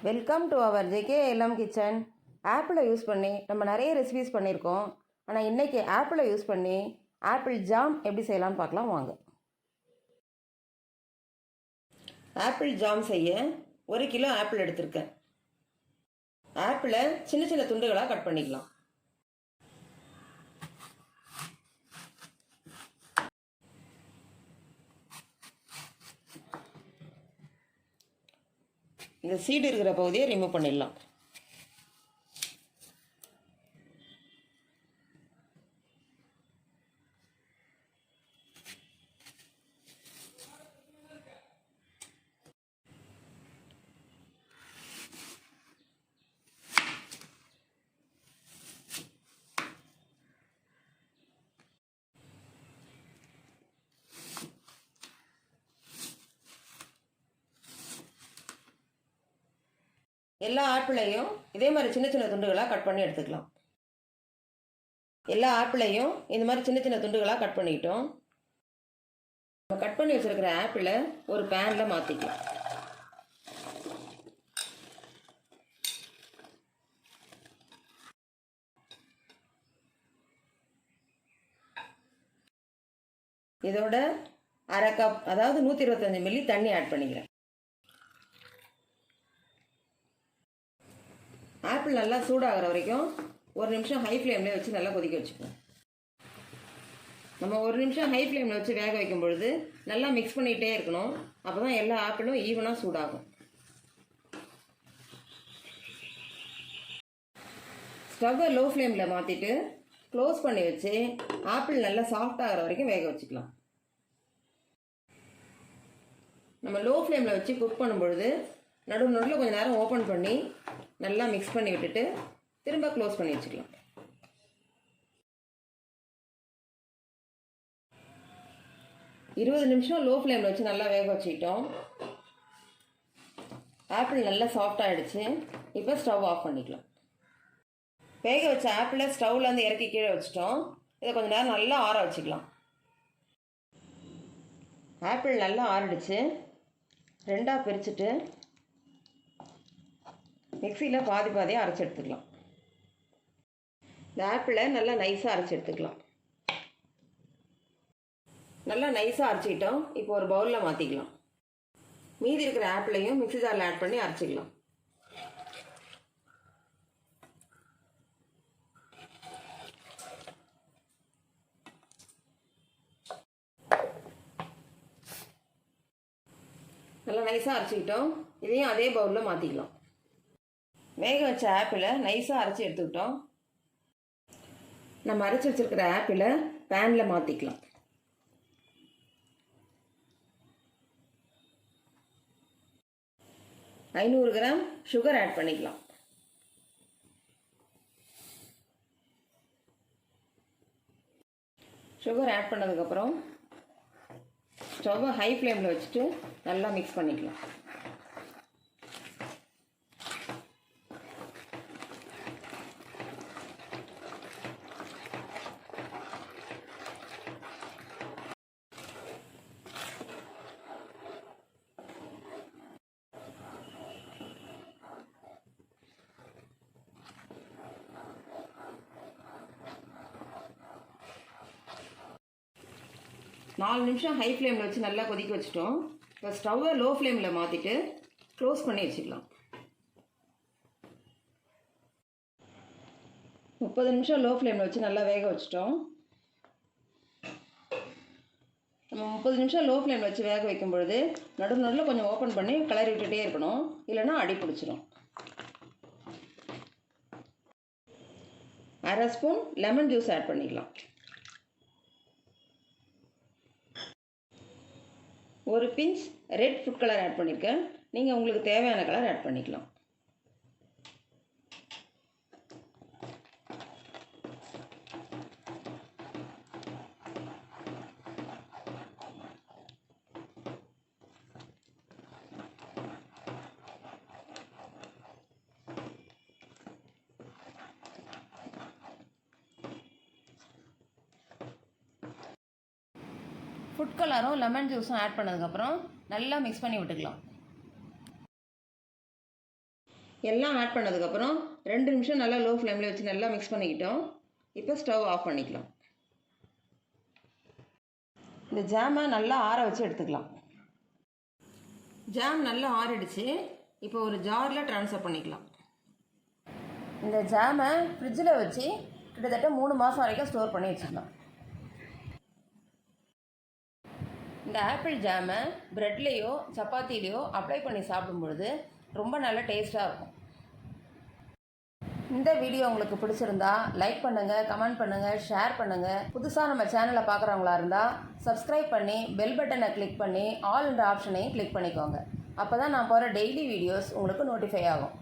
Welcome to our JKLM kitchen. ஆப்பிளை use பண்ணி நம்ம நிறைய ரெசிபிஸ் பண்ணியிருக்கோம். ஆனால் இன்றைக்கி ஆப்பிளை யூஸ் பண்ணி ஆப்பிள் ஜாம் எப்படி செய்யலாம்னு பார்க்கலாம் வாங்க. ஆப்பிள் ஜாம் செய்ய 1 கிலோ ஆப்பிள் எடுத்திருக்கேன். ஆப்பிளை சின்ன சின்ன துண்டுகளாக கட் பண்ணிக்கலாம். இந்த சீடு இருக்கிற பகுதியை ரிமூவ் பண்ணிடலாம். எல்லா ஆப்பிளையும் இதே மாதிரி சின்ன சின்ன துண்டுகளாக கட் பண்ணி எடுத்துக்கலாம். எல்லா ஆப்பிளையும் இந்த மாதிரி சின்ன சின்ன துண்டுகளாக கட் பண்ணிக்கிட்டோம். நம்ம கட் பண்ணி வச்சுருக்கிற ஆப்பிளை ஒரு பேனில் மாற்றிக்கலாம். இதோட 1/2 கப் அதாவது 125 மில்லி தண்ணி ஆட் பண்ணிக்கிறேன். ஆப்பிள் நல்லா சூடாகிற வரைக்கும் 1 நிமிஷம் ஹை ஃப்ளேமில் வச்சு நல்லா கொதிக்க வச்சுக்குவோம். நம்ம 1 நிமிஷம் ஹை ஃப்ளேமில் வச்சு வேக வைக்கும் பொழுது நல்லா மிக்ஸ் பண்ணிகிட்டே இருக்கணும். அப்போ தான் எல்லா ஆப்பிளும் ஈவனாக சூடாகும். ஸ்டவ்வை லோ ஃப்ளேமில் மாற்றிட்டு க்ளோஸ் பண்ணி வச்சு ஆப்பிள் நல்லா சாஃப்டாகிற வரைக்கும் வேக வச்சுக்கலாம். நம்ம லோ ஃப்ளேமில் வச்சு குக் பண்ணும்பொழுது நடுவில் கொஞ்சம் நேரம் ஓப்பன் பண்ணி நல்லா மிக்ஸ் பண்ணி விட்டுட்டு திரும்ப க்ளோஸ் பண்ணி வச்சுக்கலாம். இருபது நிமிஷம் லோ ஃப்ளேமில் வச்சு நல்லா வேக வச்சுக்கிட்டோம். ஆப்பிள் நல்லா சாஃப்ட் ஆகிடுச்சு. இப்போ ஸ்டவ் ஆஃப் பண்ணிக்கலாம். வேக வச்ச ஆப்பிளை ஸ்டவ்லேருந்து இறக்கி கீழே வச்சுட்டோம். இதை கொஞ்சம் நேரம் நல்லா ஆற வச்சுக்கலாம். ஆப்பிள் நல்லா ஆறிடுச்சு. 2ஆக பிரிச்சுட்டு மிக்சியில் பாதி பாதியாக அரைச்சி எடுத்துக்கலாம். இந்த ஆப்பிளை நல்லா நைஸாக அரைச்சி எடுத்துக்கலாம். நல்லா நைஸாக அரைச்சிக்கிட்டோம். இப்போ ஒரு பவுலில் மாற்றிக்கலாம். மீதி இருக்கிற ஆப்பிளையும் மிக்சி ஜாரில் ஆட் பண்ணி அரைச்சிக்கலாம். நல்லா நைஸாக அரைச்சிக்கிட்டோம். இதையும் அதே பவுலில் மாற்றிக்கலாம். வேக வச்ச ஆப்பிளை நைஸாக அரைச்சி எடுத்துக்கிட்டோம். நம்ம அரைச்சி வச்சுருக்கிற ஆப்பிளை பேனில் மாற்றிக்கலாம். ஐநூறு கிராம் சுகர் ஆட் பண்ணிக்கலாம். சுகர் ஆட் பண்ணதுக்கப்புறம் ஸ்டவ்வை ஹை ஃப்ளேமில் வச்சுட்டு நல்லா மிக்ஸ் பண்ணிக்கலாம். நாலு நிமிஷம் ஹை ஃப்ளேமில் வச்சு நல்லா கொதிக்க வச்சுட்டோம். இப்போ ஸ்டவ்வை லோ ஃப்ளேமில் மாற்றிட்டு க்ளோஸ் பண்ணி வச்சுக்கலாம். 30 நிமிஷம் லோ ஃப்ளேமில் வச்சு நல்லா வேக வச்சுட்டோம். நம்ம 30 நிமிஷம் லோ ஃப்ளேமில் வச்சு வேக வைக்கும் பொழுது நடுவில் கொஞ்சம் ஓப்பன் பண்ணி கிளறி விட்டுகிட்டே இருக்கணும், இல்லைன்னா அடி பிடிச்சிரும். 1/2 ஸ்பூன் லெமன் ஜூஸ் ஆட் பண்ணிக்கலாம். 1 pinch red food colour add பண்ணியிருக்கேன். நீங்கள் உங்களுக்கு தேவையான கலர் ஆட் பண்ணிக்கலாம். ஃபுட் கலரும் லெமன் ஜூஸும் ஆட் பண்ணதுக்கப்புறம் நல்லா மிக்ஸ் பண்ணி விட்டுக்கலாம். எல்லாம் ஆட் பண்ணதுக்கப்புறம் 2 நிமிஷம் நல்லா லோ ஃப்ளேமில் வச்சு நல்லா மிக்ஸ் பண்ணிக்கிட்டோம். இப்போ ஸ்டவ் ஆஃப் பண்ணிக்கலாம். இந்த ஜாமை நல்லா ஆற வச்சு எடுத்துக்கலாம். ஜாம் நல்லா ஆறிடுச்சு. இப்போ ஒரு ஜாரில் ட்ரான்ஸ்ஃபர் பண்ணிக்கலாம். இந்த ஜாமை ஃப்ரிட்ஜில் வச்சு கிட்டத்தட்ட 3 மாதம் வரைக்கும் ஸ்டோர் பண்ணி வச்சுக்கலாம். இந்த ஆப்பிள் ஜாமை ப்ரெட்லேயோ சப்பாத்திலேயோ அப்ளை பண்ணி சாப்பிடும்பொழுது ரொம்ப நல்ல டேஸ்ட்டாக இருக்கும். இந்த வீடியோ உங்களுக்கு பிடிச்சிருந்தா லைக் பண்ணுங்கள், கமெண்ட் பண்ணுங்கள், ஷேர் பண்ணுங்கள். புதுசாக நம்ம சேனலை பார்க்குறவங்களா இருந்தால் சப்ஸ்கிரைப் பண்ணி பெல் பட்டனை கிளிக் பண்ணி ஆல் என்ற ஆப்ஷனையும் கிளிக் பண்ணிக்கோங்க. அப்போ தான் நான் போகிற டெய்லி வீடியோஸ் உங்களுக்கு நோட்டிஃபை ஆகும்.